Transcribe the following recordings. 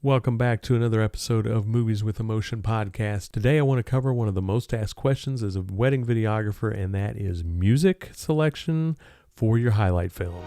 Welcome back to another episode of Movies with Emotion podcast. Today I want to cover one of the most asked questions as a wedding videographer, and that is music selection for your highlight film.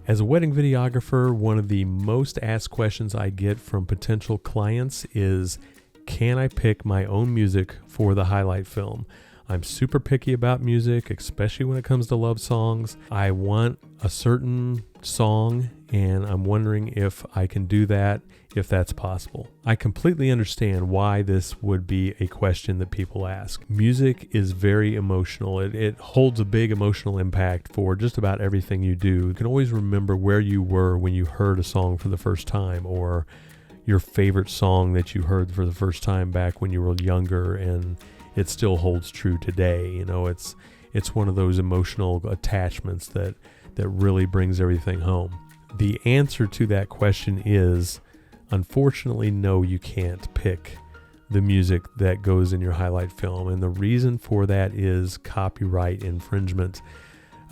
As a wedding videographer, one of the most asked questions I get from potential clients is, can I pick my own music for the highlight film? I'm super picky about music, especially when it comes to love songs. I want a certain song, and I'm wondering if I can do that, if that's possible. I completely understand why this would be a question that people ask. Music is very emotional. It holds a big emotional impact for just about everything you do. You can always remember where you were when you heard a song for the first time, or your favorite song that you heard for the first time back when you were younger, and it still holds true today. You know, it's one of those emotional attachments that really brings everything home. The answer to that question is, unfortunately, no, you can't pick the music that goes in your highlight film. And the reason for that is copyright infringement.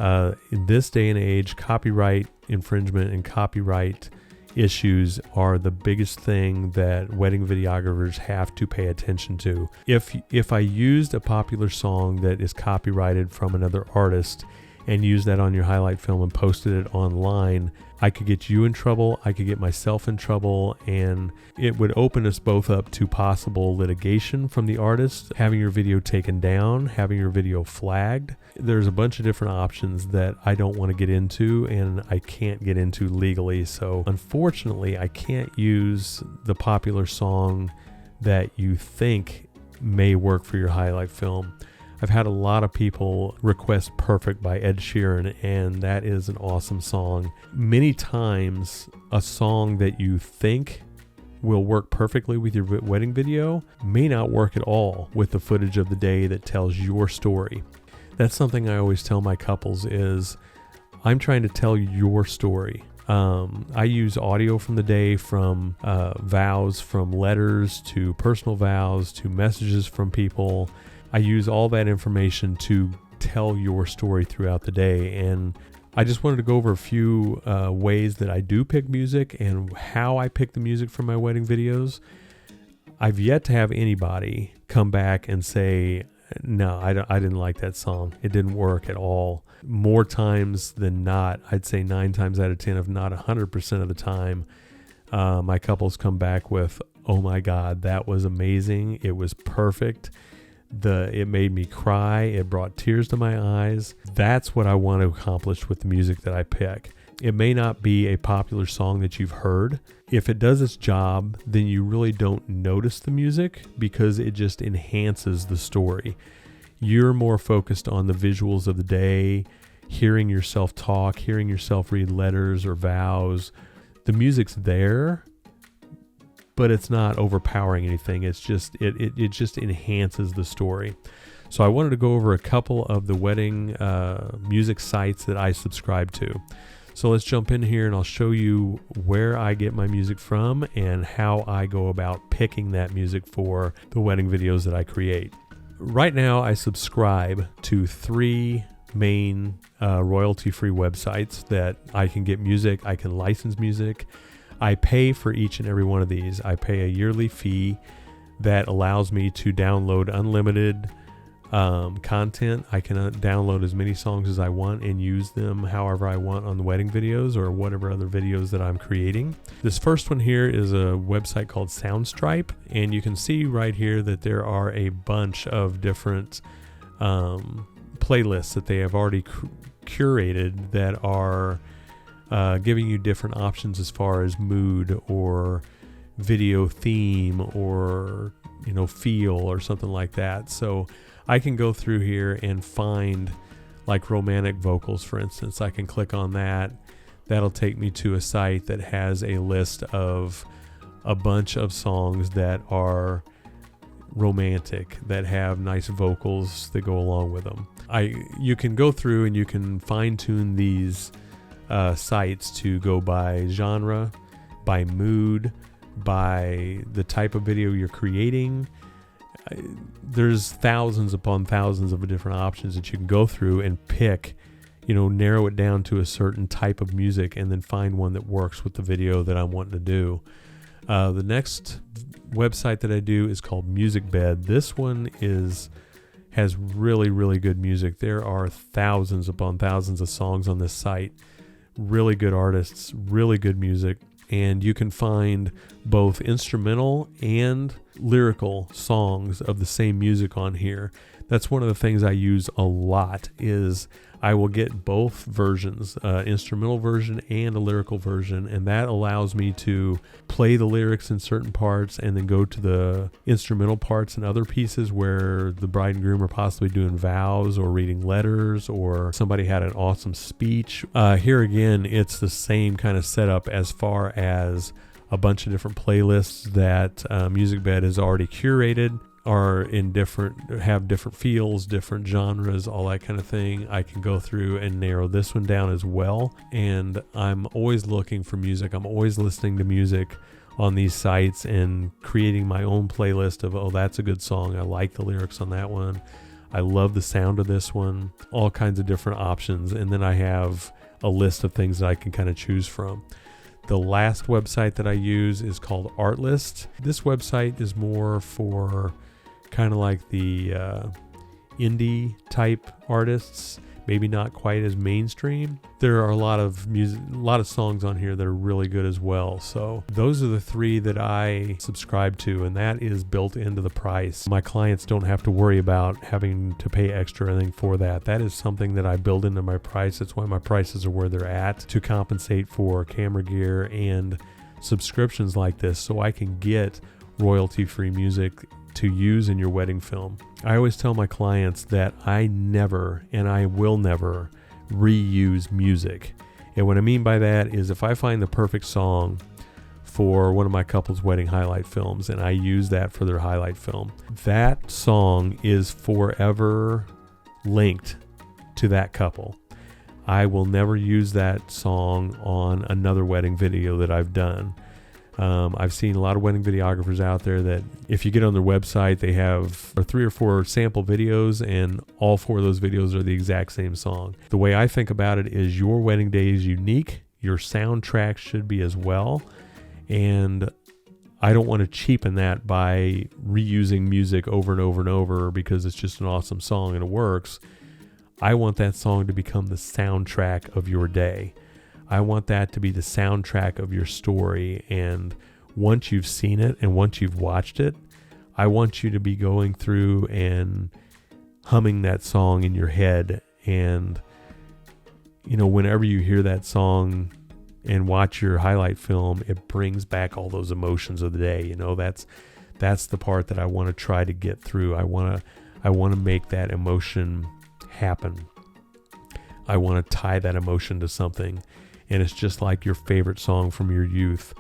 In this day and age, copyright infringement and copyright issues are the biggest thing that wedding videographers have to pay attention to. If I used a popular song that is copyrighted from another artist and use that on your highlight film and posted it online, I could get you in trouble, I could get myself in trouble, and it would open us both up to possible litigation from the artist, having your video taken down, having your video flagged. There's a bunch of different options that I don't want to get into and I can't get into legally. So unfortunately, I can't use the popular song that you think may work for your highlight film. I've had a lot of people request Perfect by Ed Sheeran, and that is an awesome song. Many times, a song that you think will work perfectly with your wedding video may not work at all with the footage of the day that tells your story. That's something I always tell my couples is, I'm trying to tell your story. I use audio from the day, from vows, from letters to personal vows to messages from people. I use all that information to tell your story throughout the day. And I just wanted to go over a few ways that I do pick music and how I pick the music for my wedding videos. I've yet to have anybody come back and say, no, I didn't like that song. It didn't work at all. More times than not, I'd say 9 times out of 10, if not 100% of the time, my couples come back with, oh my God, that was amazing. It was perfect. It made me cry. It brought tears to my eyes. That's what I want to accomplish with the music that I pick. It may not be a popular song that you've heard. If it does its job, then you really don't notice the music because it just enhances the story. You're more focused on the visuals of the day, hearing yourself talk, hearing yourself read letters or vows. The music's there, but it's not overpowering anything. It's just it just enhances the story. So I wanted to go over a couple of the wedding music sites that I subscribe to. So let's jump in here and I'll show you where I get my music from and how I go about picking that music for the wedding videos that I create. Right now I subscribe to 3 main royalty-free websites that I can get music, I can license music. I pay for each and every one of these. I pay a yearly fee that allows me to download unlimited content. I can download as many songs as I want and use them however I want on the wedding videos or whatever other videos that I'm creating. This first one here is a website called Soundstripe, and you can see right here that there are a bunch of different playlists that they have already curated that are giving you different options as far as mood or video theme or feel or something like that. So I can go through here and find like romantic vocals, for instance. I can click on that. That'll take me to a site that has a list of a bunch of songs that are romantic, that have nice vocals that go along with them. You can go through and you can fine tune these sites to go by genre, by mood, by the type of video you're creating. There's thousands upon thousands of different options that you can go through and pick, narrow it down to a certain type of music and then find one that works with the video that I'm wanting to do. The next website that I do is called MusicBed. This one has really, really good music. There are thousands upon thousands of songs on this site. Really good artists, really good music. And you can find both instrumental and lyrical songs of the same music on here. That's one of the things I use a lot is I will get both versions, instrumental version and a lyrical version, and that allows me to play the lyrics in certain parts and then go to the instrumental parts and other pieces where the bride and groom are possibly doing vows or reading letters or somebody had an awesome speech. Here again, it's the same kind of setup as far as a bunch of different playlists that MusicBed has already curated, are have different feels, different genres, all that kind of thing. I can go through and narrow this one down as well. And I'm always looking for music. I'm always listening to music on these sites and creating my own playlist of, oh, that's a good song. I like the lyrics on that one. I love the sound of this one. All kinds of different options. And then I have a list of things that I can kind of choose from. The last website that I use is called Artlist. This website is more for kind of like the indie type artists, maybe not quite as mainstream. There are a lot of music, a lot of songs on here that are really good as well. So those are the three that I subscribe to, and that is built into the price. My clients don't have to worry about having to pay extra or anything for that. That is something that I build into my price. That's why my prices are where they're at, to compensate for camera gear and subscriptions like this, so I can get royalty-free music to use in your wedding film. I always tell my clients that I never, and I will never, reuse music. And what I mean by that is if I find the perfect song for one of my couple's wedding highlight films and I use that for their highlight film, that song is forever linked to that couple. I will never use that song on another wedding video that I've done. I've seen a lot of wedding videographers out there that if you get on their website, they have 3 or 4 sample videos, and all 4 of those videos are the exact same song. The way I think about it is your wedding day is unique. Your soundtrack should be as well. And I don't want to cheapen that by reusing music over and over and over because it's just an awesome song and it works. I want that song to become the soundtrack of your day. I want that to be the soundtrack of your story. And once you've seen it and once you've watched it, I want you to be going through and humming that song in your head. And, whenever you hear that song and watch your highlight film, it brings back all those emotions of the day. That's the part that I want to try to get through. I want to make that emotion happen. I want to tie that emotion to something. And it's just like your favorite song from your youth.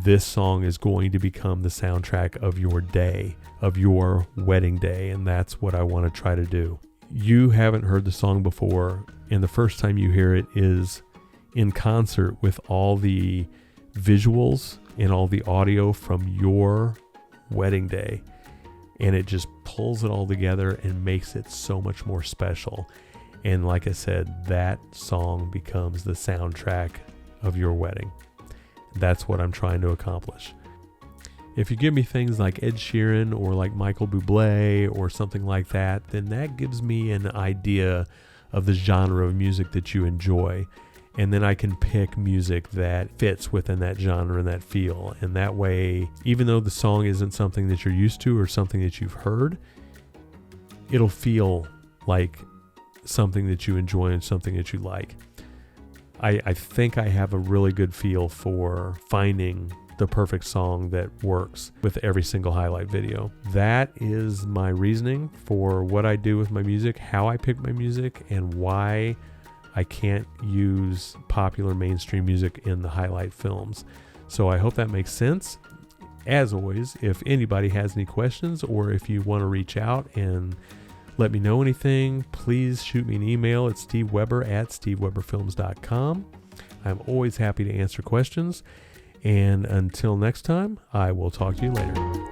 This song is going to become the soundtrack of your day, of your wedding day. And that's what I want to try to do. You haven't heard the song before, and the first time you hear it is in concert with all the visuals and all the audio from your wedding day. And it just pulls it all together and makes it so much more special. And like I said, that song becomes the soundtrack of your wedding. That's what I'm trying to accomplish. If you give me things like Ed Sheeran or like Michael Bublé or something like that, then that gives me an idea of the genre of music that you enjoy. And then I can pick music that fits within that genre and that feel. And that way, even though the song isn't something that you're used to or something that you've heard, it'll feel like something that you enjoy and something that you like. I think I have a really good feel for finding the perfect song that works with every single highlight video. That is my reasoning for what I do with my music, how I pick my music, and why I can't use popular mainstream music in the highlight films. So I hope that makes sense. As always, if anybody has any questions or if you want to reach out and let me know anything, please shoot me an email at steveweber@steveweberfilms.com. I'm always happy to answer questions. And until next time, I will talk to you later.